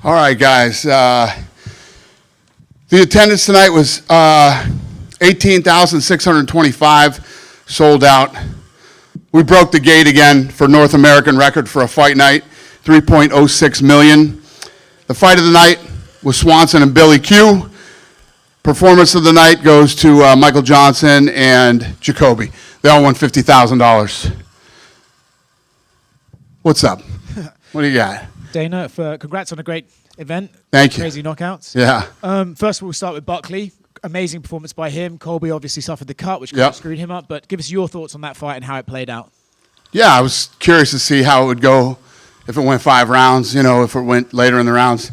All right, guys. The attendance tonight was 18,625, sold out. We broke the gate again for North American record for a fight night, 3.06 million. The fight of the night was Swanson and Billy Q. Performance of the night goes to Michael Johnson and Jacoby. They all won $50,000. What's up? What do you got? Dana, congrats on a great event. Thank you. Crazy knockouts. Yeah. First of all, we'll start with Buckley. Amazing performance by him. Colby obviously suffered the cut, which kind of screwed him up. But give us your thoughts on that fight and how it played out. Yeah, I was curious to see how it would go if it went 5 rounds, if it went later in the rounds.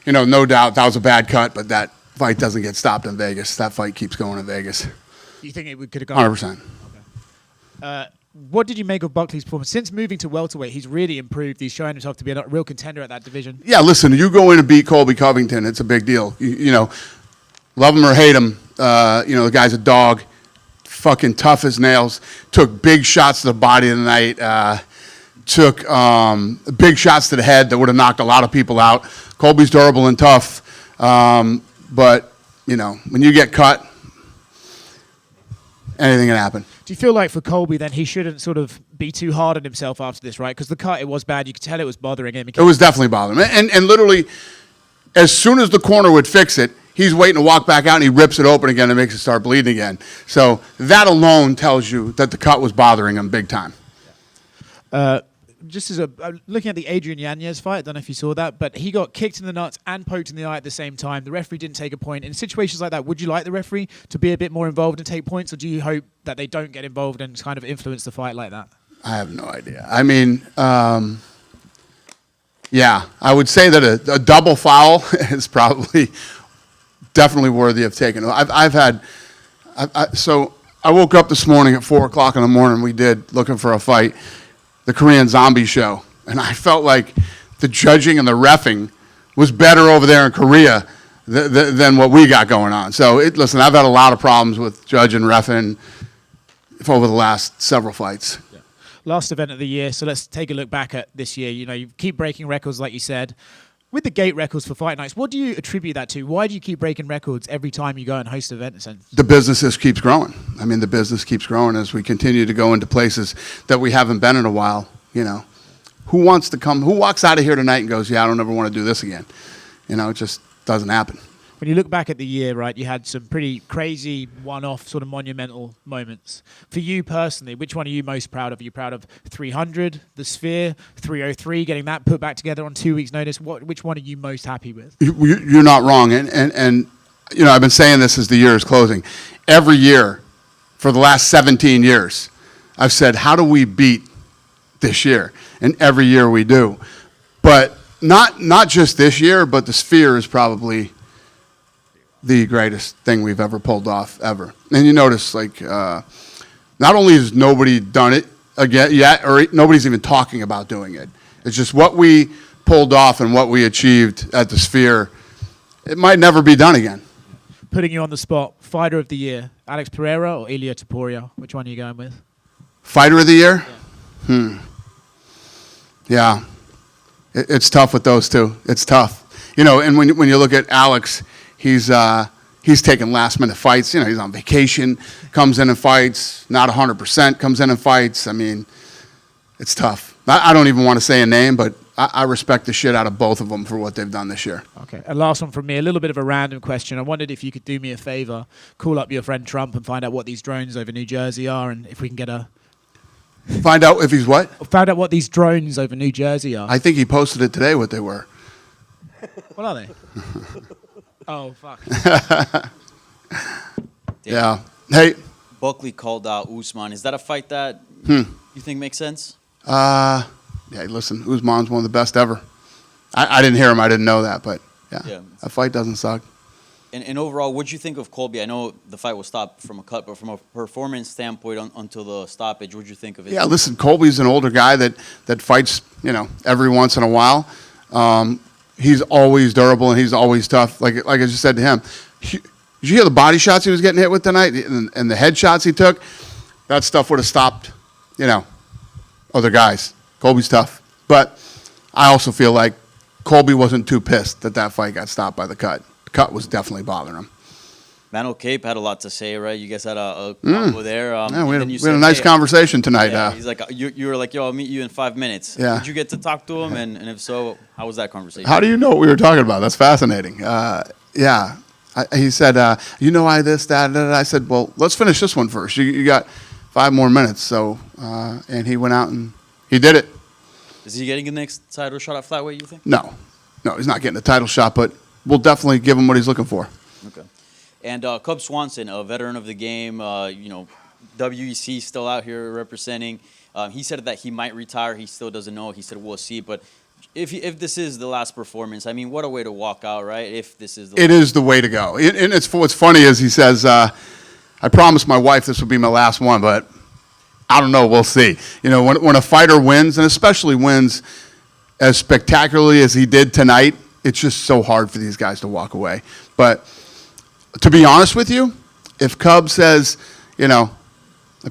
No doubt that was a bad cut, but that fight doesn't get stopped in Vegas. That fight keeps going in Vegas. You think it could have gone? 100%. Okay. What did you make of Buckley's performance? Since moving to welterweight, he's really improved. He's shown himself to be a real contender at that division. Yeah, listen, you go in and beat Colby Covington, it's a big deal. Love him or hate him, the guy's a dog, fucking tough as nails, took big shots to the body tonight, took big shots to the head that would have knocked a lot of people out. Colby's durable and tough, but, when you get cut, anything can happen. Do you feel like for Colby then he shouldn't sort of be too hard on himself after this, right? Because the cut, it was bad. You could tell it was bothering him. It was definitely bothering him. And literally, as soon as the corner would fix it, he's waiting to walk back out and he rips it open again and makes it start bleeding again. So that alone tells you that the cut was bothering him big time. Just as looking at the Adrian Yanez fight, I don't know if you saw that, but he got kicked in the nuts and poked in the eye at the same time. The referee didn't take a point. In situations like that, would you like the referee to be a bit more involved and take points, or do you hope that they don't get involved and kind of influence the fight like that? I have no idea. I mean, yeah, I would say that a double foul is probably definitely worthy of taking. So I woke up this morning at 4 o'clock in the morning. We did looking for a fight. The Korean Zombie show, and I felt like the judging and the reffing was better over there in Korea than what we got going on. So, listen, I've had a lot of problems with judging and reffing over the last several fights. Yeah. Last event of the year, so let's take a look back at this year. You keep breaking records, like you said. With the gate records for fight nights, what do you attribute that to? Why do you keep breaking records every time you go and host an event? The business just keeps growing. I mean, the business keeps growing as we continue to go into places that we haven't been in a while. Who wants to come? Who walks out of here tonight and goes, yeah, I don't ever want to do this again? It just doesn't happen. When you look back at the year, right, you had some pretty crazy one-off sort of monumental moments. For you personally, which one are you most proud of? Are you proud of 300, the Sphere, 303, getting that put back together on 2 weeks' notice? Which one are you most happy with? You're not wrong. And I've been saying this as the year is closing. Every year for the last 17 years, I've said, how do we beat this year? And every year we do. But not just this year, but the Sphere is probably the greatest thing we've ever pulled off, ever. And you notice, not only has nobody done it again yet, or nobody's even talking about doing it. It's just what we pulled off and what we achieved at the Sphere. It might never be done again. Putting you on the spot, fighter of the year, Alex Pereira or Ilia Topuria? Which one are you going with? Fighter of the year? Yeah. It's tough with those two. It's tough. And when you look at Alex, he's taking last-minute fights. He's on vacation, comes in and fights, not 100%, comes in and fights. I mean, it's tough. I don't even want to say a name, but I respect the shit out of both of them for what they've done this year. Okay, and last one from me, a little bit of a random question. I wondered if you could do me a favor, call up your friend Trump and find out what these drones over New Jersey are, and if we can get a... Find out if he's what? Found out what these drones over New Jersey are. I think he posted it today, what they were. What are they? Oh, fuck. Yeah. Hey. Buckley called out Usman. Is that a fight that you think makes sense? Yeah, listen, Usman's one of the best ever. I didn't hear him. I didn't know that, but yeah. That fight doesn't suck. And overall, what do you think of Colby? I know the fight was stopped from a cut, but from a performance standpoint until the stoppage, what do you think of it? Yeah, listen, Colby's an older guy that fights, every once in a while. He's always durable and he's always tough. Like I just said to him, did you hear the body shots he was getting hit with tonight and the head shots he took? That stuff would have stopped, other guys. Colby's tough. But I also feel like Colby wasn't too pissed that that fight got stopped by the cut. The cut was definitely bothering him. Mano Cape had a lot to say, right? You guys had a combo there. Yeah, we and had, then we you had a said, nice "Hey," conversation tonight. Yeah, he's like, you were like, yo, I'll meet you in 5 minutes. Yeah. Did you get to talk to him? And if so, how was that conversation? How do you know what we were talking about? That's fascinating. Yeah. He said, I this, that, that. I said, well, let's finish this one first. You got 5 more minutes. So, and he went out and he did it. Is he getting the next title shot at flyweight, you think? No, he's not getting a title shot, but we'll definitely give him what he's looking for. Okay. And Cub Swanson, a veteran of the game, WEC still out here representing. He said that he might retire. He still doesn't know. He said we'll see. But if this is the last performance, I mean, what a way to walk out, right? If this is It is the way to go. And what's funny is he says, I promised my wife this would be my last one, but I don't know. We'll see. When a fighter wins, and especially wins as spectacularly as he did tonight, it's just so hard for these guys to walk away. But to be honest with you, if Cub says, I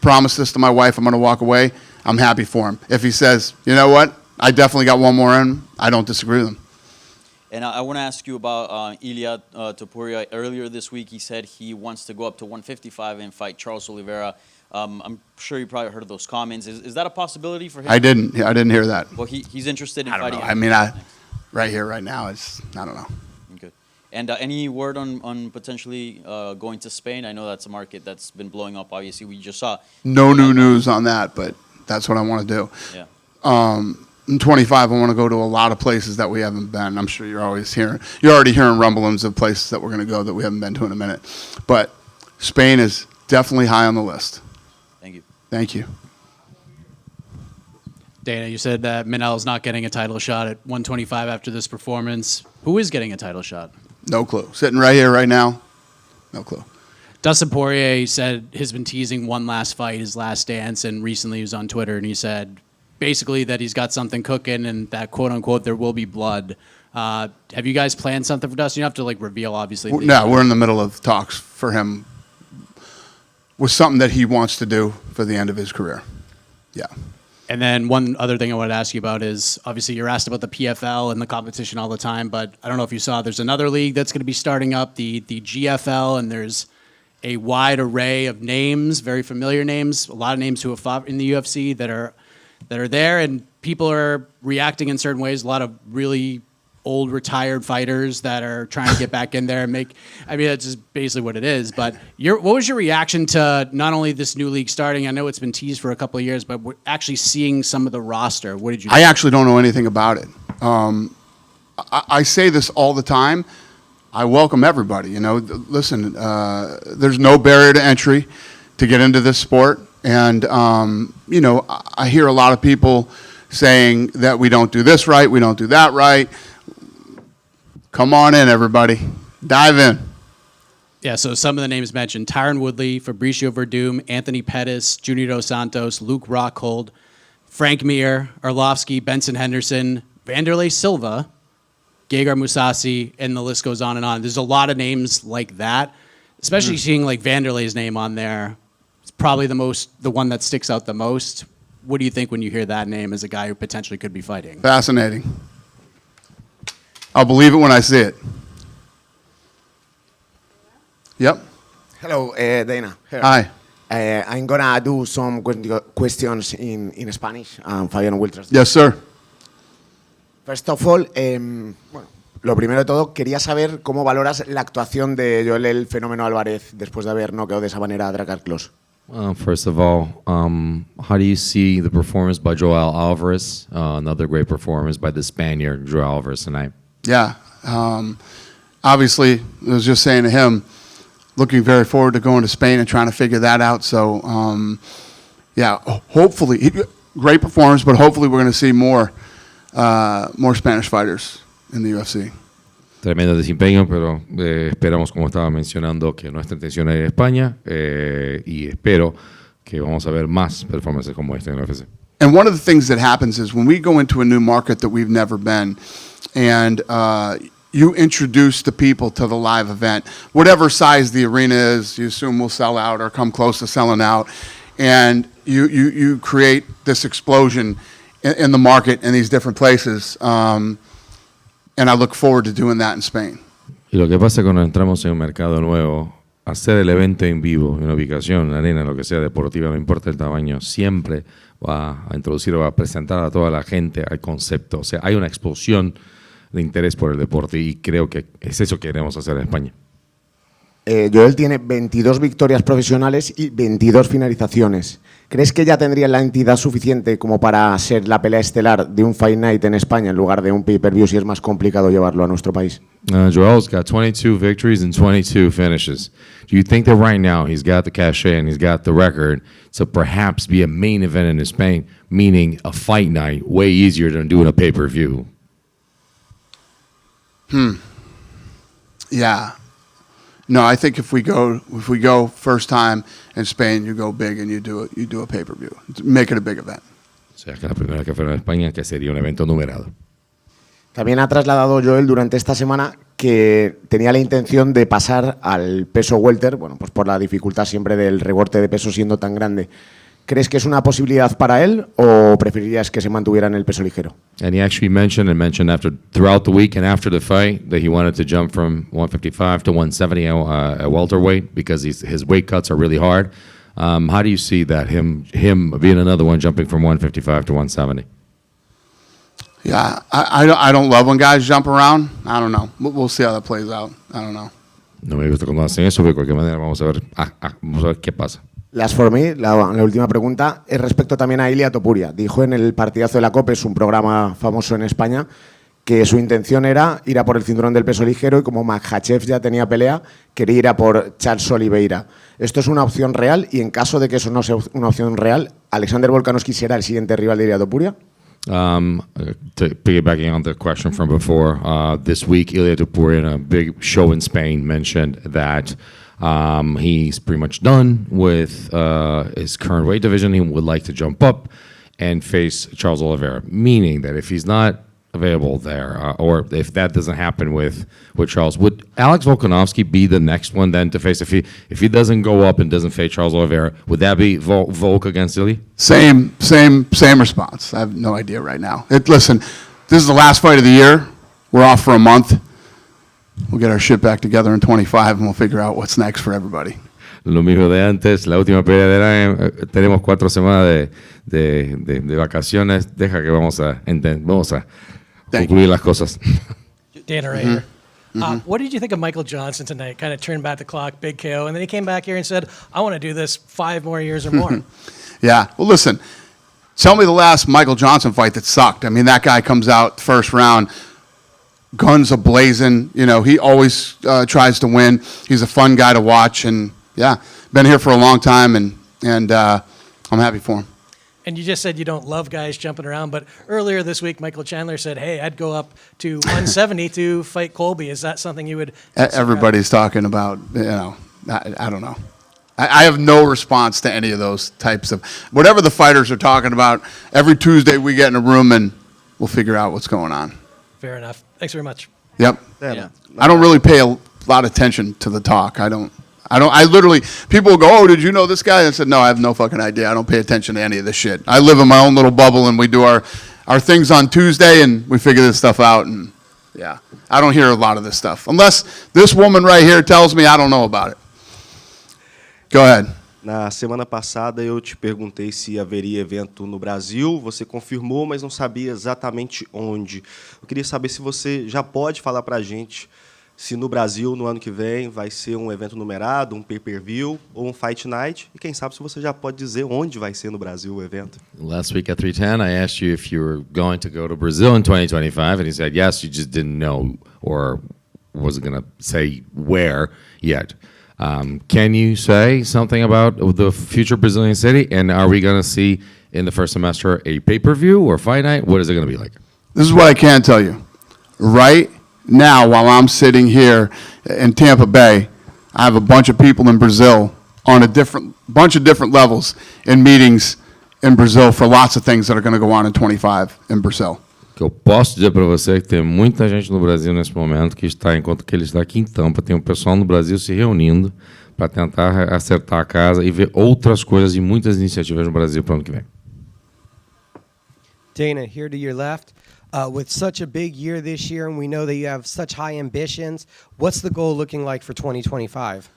promised this to my wife, I'm going to walk away, I'm happy for him. If he says, you know what, I definitely got one more in, I don't disagree with him. And I want to ask you about Ilia Topuria. Earlier this week, he said he wants to go up to 155 and fight Charles Oliveira. I'm sure you probably heard of those comments. Is that a possibility for him? I didn't hear that. Well, he's interested in I don't fighting. know. I mean, right here, right now, I don't know. Okay. And any word on potentially going to Spain? I know that's a market that's been blowing up. Obviously, we just saw. No new news on that, but that's what I want to do. Yeah. I'm 25. I want to go to a lot of places that we haven't been. I'm sure you're already hearing rumblings of places that we're going to go that we haven't been to in a minute. But Spain is definitely high on the list. Thank you. Thank you. Dana, you said that Manel's not getting a title shot at 125 after this performance. Who is getting a title shot? No clue. Sitting right here, right now, no clue. Dustin Poirier said has been teasing one last fight, his last dance, and recently he was on Twitter and he said basically that he's got something cooking and that quote unquote there will be blood. Have you guys planned something for Dustin? You don't have to reveal obviously. No, we're in the middle of talks for him with something that he wants to do for the end of his career. Yeah. And then one other thing I wanted to ask you about is obviously you're asked about the PFL and the competition all the time, but I don't know if you saw there's another league that's going to be starting up, the GFL, and there's a wide array of names, very familiar names, a lot of names who have fought in the UFC that are there, and people are reacting in certain ways. A lot of really old retired fighters that are trying to get back in there and that's just basically what it is. But what was your reaction to not only this new league starting? I know it's been teased for a couple of years, but we're actually seeing some of the roster. What did you I actually don't know anything about it. I say this all the time. I welcome everybody. Listen, there's no barrier to entry to get into this sport. And, I hear a lot of people saying that we don't do this right, we don't do that right. Come on in, everybody. Dive in. Yeah, so some of the names mentioned: Tyron Woodley, Fabricio Verdum, Anthony Pettis, Junior Dos Santos, Luke Rockhold, Frank Mir, Arlovsky, Benson Henderson, Vanderlei Silva, Gegard Mousasi, and the list goes on and on. There's a lot of names like that, especially seeing Vanderlei's name on there. It's probably the one that sticks out the most. What do you think when you hear that name as a guy who potentially could be fighting? Fascinating. I'll believe it when I see it. Yep. Hello, Dana. Here. Hi. I'm gonna do some questions in Spanish. Fabián will translate. Yes, sir. First of all, bueno, lo primero de todo, quería saber cómo valoras la actuación de Joel el Fenómeno Álvarez después de haber noqueado de esa manera a Drakkar Klose. First of all, how do you see the performance by Joel Alvarez? Another great performance by the Spaniard, Joel Alvarez, tonight. Yeah. Obviously, I was just saying to him, looking very forward to going to Spain and trying to figure that out. So, hopefully, great performance, but hopefully we're going to see more Spanish fighters in the UFC. Tremendo desempeño, pero esperamos, como estaba mencionando, que nuestra intención es ir a España y espero que vamos a ver más performances como este en la UFC. And one of the things that happens is when we go into a new market that we've never been, and you introduce the people to the live event, whatever size the arena is, you assume will sell out or come close to selling out, and you create this explosion in the market in these different places. and I look forward to doing that in Spain. Y lo que pasa cuando entramos en un mercado nuevo, hacer el evento en vivo, en una ubicación, en una arena, lo que sea deportiva, no importa el tamaño, siempre va a introducir o va a presentar a toda la gente al concepto. O sea, hay una explosión de interés por el deporte y creo que es eso que queremos hacer en España. Joel tiene 22 victorias profesionales y 22 finalizaciones. ¿Crees que ya tendría la entidad suficiente como para ser la pelea estelar de un Fight Night en España en lugar de un pay-per-view si es más complicado llevarlo a nuestro país? Joel's got 22 victories and 22 finishes. Do you think that right now he's got the cachet and he's got the record to perhaps be a main event in Spain, meaning a fight night, way easier than doing a pay-per-view? Yeah. No, I think if we go first time in Spain, you go big and you do a pay-per-view. Make it a big event. O sea, que la primera que fuera en España, que sería un evento numerado. También ha trasladado Joel durante esta semana que tenía la intención de pasar al peso welter, bueno, pues por la dificultad siempre del recorte de peso siendo tan grande. ¿Crees que es una posibilidad para él o preferirías que se mantuviera en el peso ligero? And he actually mentioned throughout the week and after the fight that he wanted to jump from 155 to 170 at welterweight because his weight cuts are really hard. How do you see that, him being another one jumping from 155 to 170? Yeah, I don't love when guys jump around. I don't know. We'll see how that plays out. I don't know. No me gusta cuando hacen eso, pero de cualquier manera vamos a ver qué pasa. Las for me, la última pregunta, es respecto también a Ilia Topuria. Dijo en el partidazo de la COPE, es un programa famoso en España, que su intención era ir a por el cinturón del peso ligero y como Makhachev ya tenía pelea, quería ir a por Charles Oliveira. ¿Esto es una opción real? Y en caso de que eso no sea una opción real, ¿Alexander Volkanovski será el siguiente rival de Ilia Topuria? Piggybacking on the question from before, this week Ilia Topuria in a big show in Spain mentioned that he's pretty much done with his current weight division. He would like to jump up and face Charles Oliveira, meaning that if he's not available there, or if that doesn't happen with Charles, would Alex Volkanovski be the next one then to face? If he doesn't go up and doesn't face Charles Oliveira, would that be Volk against Ilya? Same response. I have no idea right now. Listen, this is the last fight of the year. We're off for a month. We'll get our shit back together in 25 and we'll figure out what's next for everybody. Lo mismo de antes, la última pelea tenemos 4 semanas de vacaciones. Deja que vamos a concluir las cosas. Dana right here. What did you think of Michael Johnson tonight? Kind of turned back the clock, big KO, and then he came back here and said, I want to do this 5 more years or more. Yeah. Well, listen, tell me the last Michael Johnson fight that sucked. I mean, that guy comes out first round, guns a-blazing. You know, he always tries to win. He's a fun guy to watch. And, yeah, been here for a long time, and I'm happy for him. And you just said you don't love guys jumping around, but earlier this week, Michael Chandler said, hey, I'd go up to 170 to fight Colby. Is that something you would consider? Everybody's talking about, you know, I don't know. I have no response to any of those types of, whatever the fighters are talking about, every Tuesday we get in a room and we'll figure out what's going on. Fair enough. Thanks very much. Yep. Yeah. I don't really pay a lot of attention to the talk. I literally, people will go, oh, did you know this guy? I said, no, I have no fucking idea. I don't pay attention to any of this shit. I live in my own little bubble, and we do our things on Tuesday, and we figure this stuff out, and yeah. I don't hear a lot of this stuff. Unless this woman right here tells me I don't know about it. Go ahead. Na semana passada eu te perguntei se haveria evento no Brasil, você confirmou, mas não sabia exatamente onde. Eu queria saber se você já pode falar para a gente se no Brasil, no ano que vem, vai ser um evento numerado, um pay-per-view ou um fight night, e quem sabe se você já pode dizer onde vai ser no Brasil o evento. Last week at 310, I asked you if you were going to go to Brazil in 2025, and you said yes, you just didn't know or wasn't going to say where yet. Can you say something about the future Brazilian city, and are we going to see in the first semester a pay-per-view or fight night? What is it going to be like? This is what I can tell you. Right now, while I'm sitting here in Tampa Bay, I have a bunch of people in Brazil on a bunch of different levels in meetings in Brazil for lots of things that are going to go on in 25 in Brazil. Que eu posso dizer para você que tem muita gente no Brasil nesse momento que está, enquanto que ele está aqui em Tampa, tem um pessoal no Brasil se reunindo para tentar acertar a casa e ver outras coisas e muitas iniciativas no Brasil para o ano que vem. Dana, here to your left. With such a big year this year, and we know that you have such high ambitions, what's the goal looking like for 2025?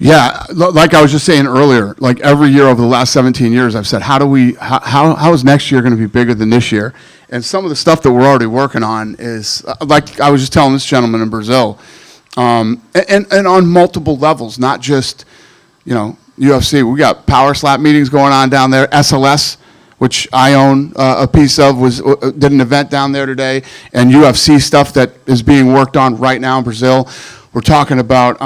Yeah, like I was just saying earlier, like every year over the last 17 years, I've said, how is next year going to be bigger than this year? And some of the stuff that we're already working on is, like I was just telling this gentleman in Brazil, and on multiple levels, not just, UFC. We got power slap meetings going on down there. SLS, which I own a piece of, did an event down there today, and UFC stuff that is being worked on right now in Brazil. We're talking about,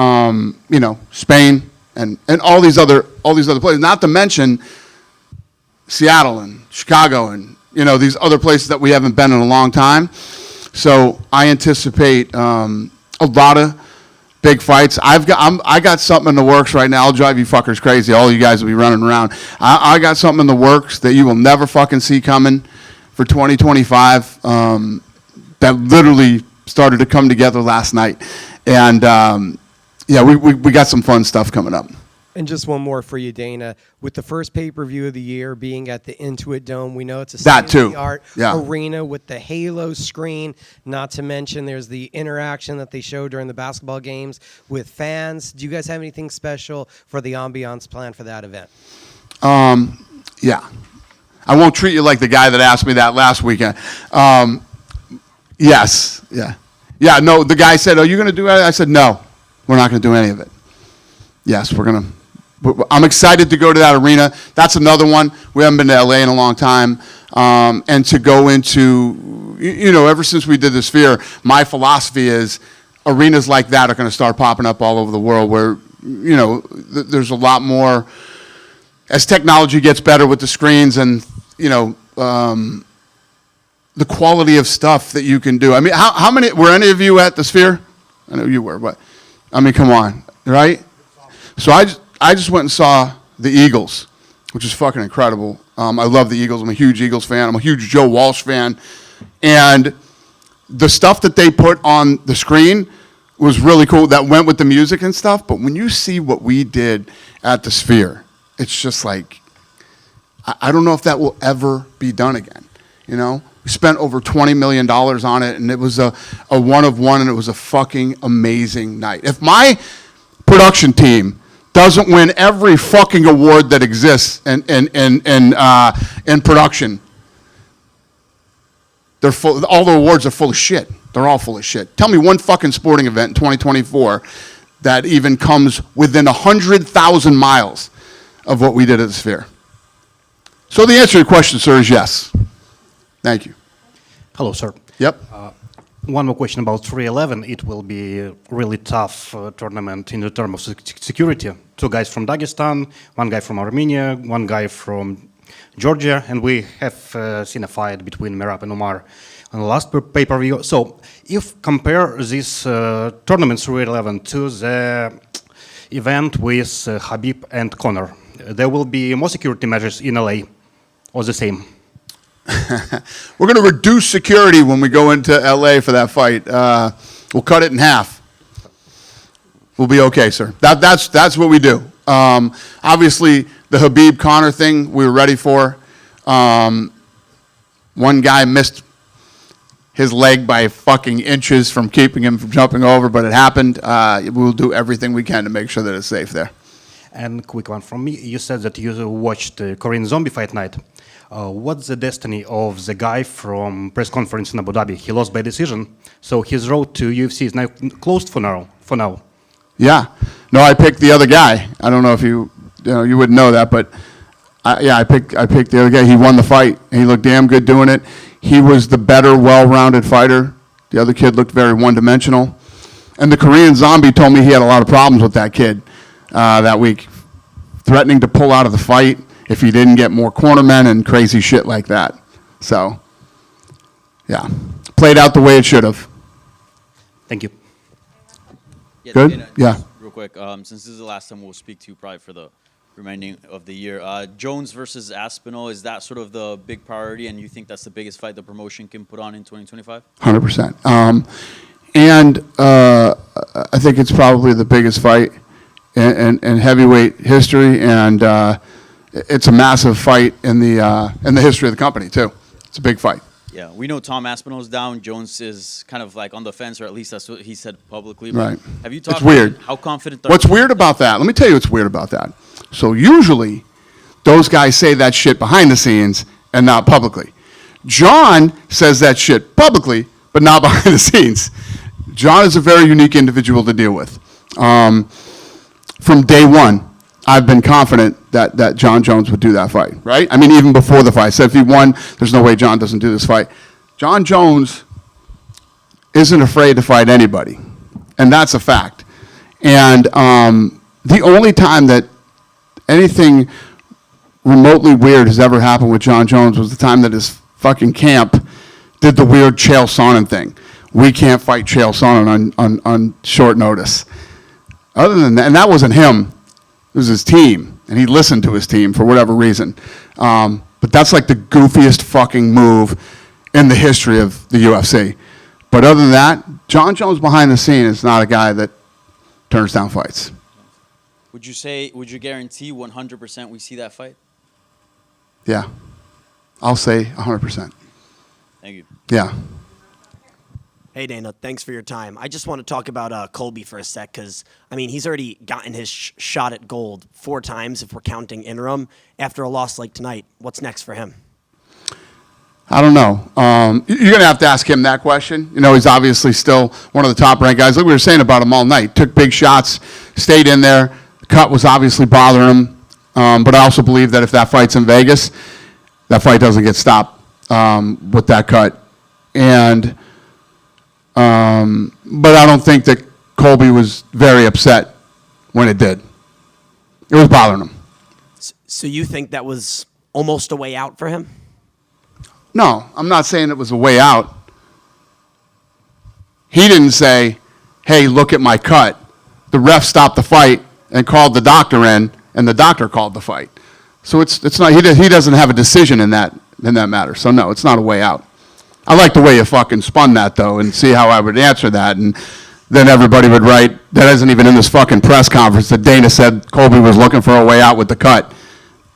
Spain and all these other places. Not to mention Seattle and Chicago and these other places that we haven't been in a long time. So I anticipate a lot of big fights. I got something in the works right now. I'll drive you fuckers crazy. All you guys will be running around. I got something in the works that you will never fucking see coming for 2025. That literally started to come together last night. And, we got some fun stuff coming up. And just one more for you, Dana. With the first pay-per-view of the year being at the Intuit Dome, we know it's a That too. state-of-the-art Yeah. arena with the Halo screen. Not to mention there's the interaction that they show during the basketball games with fans. Do you guys have anything special for the ambiance plan for that event? Yeah. I won't treat you like the guy that asked me that last weekend. Yes. Yeah. Yeah, no, the guy said, are you going to do it? I said, no, we're not going to do any of it. Yes, I'm excited to go to that arena. That's another one. We haven't been to LA in a long time. And to go into, ever since we did the Sphere, my philosophy is arenas like that are going to start popping up all over the world where, there's a lot more, as technology gets better with the screens and, the quality of stuff that you can do. I mean, how many, were any of you at the Sphere? I know you were, but, I mean, come on, right? So I just went and saw the Eagles, which is fucking incredible. I love the Eagles. I'm a huge Eagles fan. I'm a huge Joe Walsh fan. And the stuff that they put on the screen was really cool. That went with the music and stuff. But when you see what we did at the Sphere, it's just like, I don't know if that will ever be done again, We spent over $20 million on it, and it was a one of one, and it was a fucking amazing night. If my production team doesn't win every fucking award that exists in production, they're full. All the awards are full of shit. They're all full of shit. Tell me one fucking sporting event in 2024 that even comes within 100,000 miles of what we did at the Sphere. So the answer to your question, sir, is yes. Thank you. Hello, sir. Yep. One more question about 311. It will be a really tough tournament in the terms of security. 2 guys from Dagestan, 1 guy from Armenia, 1 guy from Georgia, and we have seen a fight between Merab and Umar on the last pay-per-view. So if compare this tournament 311 to the event with Khabib and Conor, there will be more security measures in LA or the same? We're going to reduce security when we go into LA for that fight. We'll cut it in half. We'll be okay, sir. That's what we do. Obviously, the Khabib Conor thing we were ready for. One guy missed his leg by fucking inches from keeping him from jumping over, but it happened. We'll do everything we can to make sure that it's safe there. And quick one from me. You said that you watched Korean Zombie Fight Night. What's the destiny of the guy from press conference in Abu Dhabi? He lost by decision, so his road to UFC is now closed for now. Yeah. No, I picked the other guy. I don't know if you wouldn't know that, but I picked the other guy. He won the fight, and he looked damn good doing it. He was the better, well-rounded fighter. The other kid looked very one-dimensional. And the Korean Zombie told me he had a lot of problems with that kid that week, threatening to pull out of the fight if he didn't get more cornermen and crazy shit like that. So, yeah, played out the way it should have. Thank you. Yeah, Good? Dana, Yeah. just real quick, since this is the last time we'll speak to you probably for the remaining of the year, Jones versus Aspinall, is that sort of the big priority, and you think that's the biggest fight the promotion can put on in 2025? 100%. And I think it's probably the biggest fight in heavyweight history, and it's a massive fight in the history of the company too. It's a big fight. Yeah, we know Tom Aspinall's down. Jones is kind of like on the fence, or at least that's what he said publicly. But Right. Have you talked? It's weird. How confident? What's weird about that? Let me tell you what's weird about that. So usually, those guys say that shit behind the scenes and not publicly. Jon says that shit publicly, but not behind the scenes. Jon is a very unique individual to deal with. From day one, I've been confident that Jon Jones would do that fight, right? I mean, even before the fight. I said if he won, there's no way Jon doesn't do this fight. Jon Jones isn't afraid to fight anybody, and that's a fact. And the only time that anything remotely weird has ever happened with Jon Jones was the time that his fucking camp did the weird Chael Sonnen thing. We can't fight Chael Sonnen on short notice. Other than that, and that wasn't him, it was his team, and he listened to his team for whatever reason. But that's like the goofiest fucking move in the history of the UFC. But other than that, Jon Jones behind the scene is not a guy that turns down fights. Would you guarantee 100% we see that fight? Yeah. I'll say 100%. Thank you. Yeah. Hey, Dana, thanks for your time. I just want to talk about Colby for a sec because, I mean, he's already gotten his shot at gold 4 times if we're counting interim. After a loss like tonight, what's next for him? I don't know. You're going to have to ask him that question. You know, he's obviously still one of the top-ranked guys. Like we were saying about him all night. Took big shots, stayed in there. The cut was obviously bothering him. But I also believe that if that fight's in Vegas, that fight doesn't get stopped with that cut. And but I don't think that Colby was very upset when it did. It was bothering him. So you think that was almost a way out for him? No, I'm not saying it was a way out. He didn't say, hey, look at my cut. The ref stopped the fight and called the doctor in, and the doctor called the fight. So it's not, he doesn't have a decision in that matter. So no, it's not a way out. I like the way you fucking spun that, though, and see how I would answer that. And then everybody would write, that isn't even in this fucking press conference, that Dana said Colby was looking for a way out with the cut.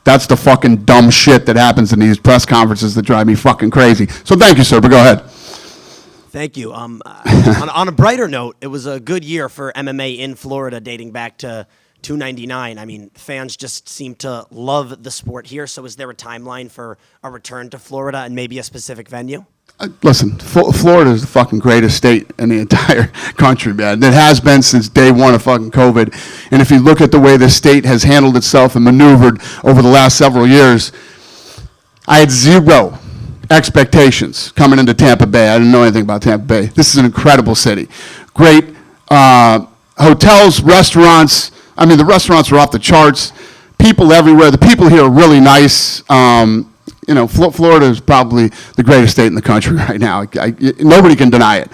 That's the fucking dumb shit that happens in these press conferences that drive me fucking crazy. So thank you, sir, but go ahead. Thank you. On a brighter note, it was a good year for MMA in Florida dating back to 299. I mean, fans just seem to love the sport here. So is there a timeline for a return to Florida and maybe a specific venue? Listen, Florida is the fucking greatest state in the entire country, man. It has been since day one of fucking COVID. And if you look at the way the state has handled itself and maneuvered over the last several years, I had zero expectations coming into Tampa Bay. I didn't know anything about Tampa Bay. This is an incredible city. Great hotels, restaurants. I mean, the restaurants are off the charts. People everywhere. The people here are really nice. You know, Florida is probably the greatest state in the country right now. Nobody can deny it.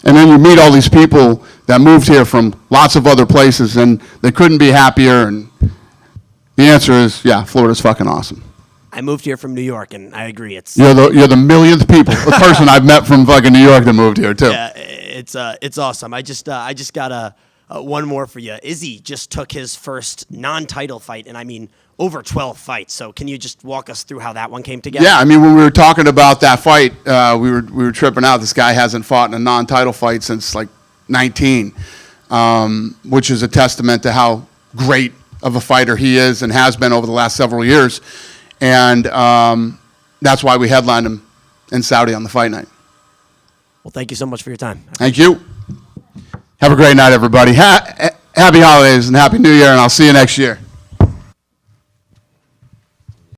And then you meet all these people that moved here from lots of other places, and they couldn't be happier. And the answer is, yeah, Florida's fucking awesome. I moved here from New York, and I agree. You're the millionth person I've met from fucking New York that moved here too. Yeah, it's awesome. I just got one more for you. Izzy just took his first non-title fight, and I mean over 12 fights. So can you just walk us through how that one came together? Yeah, I mean, when we were talking about that fight, we were tripping out. This guy hasn't fought in a non-title fight since like 19, which is a testament to how great of a fighter he is and has been over the last several years. And that's why we headlined him in Saudi on the fight night. Well, thank you so much for your time. Thank you. Have a great night, everybody. Happy holidays and Happy New Year, and I'll see you next year.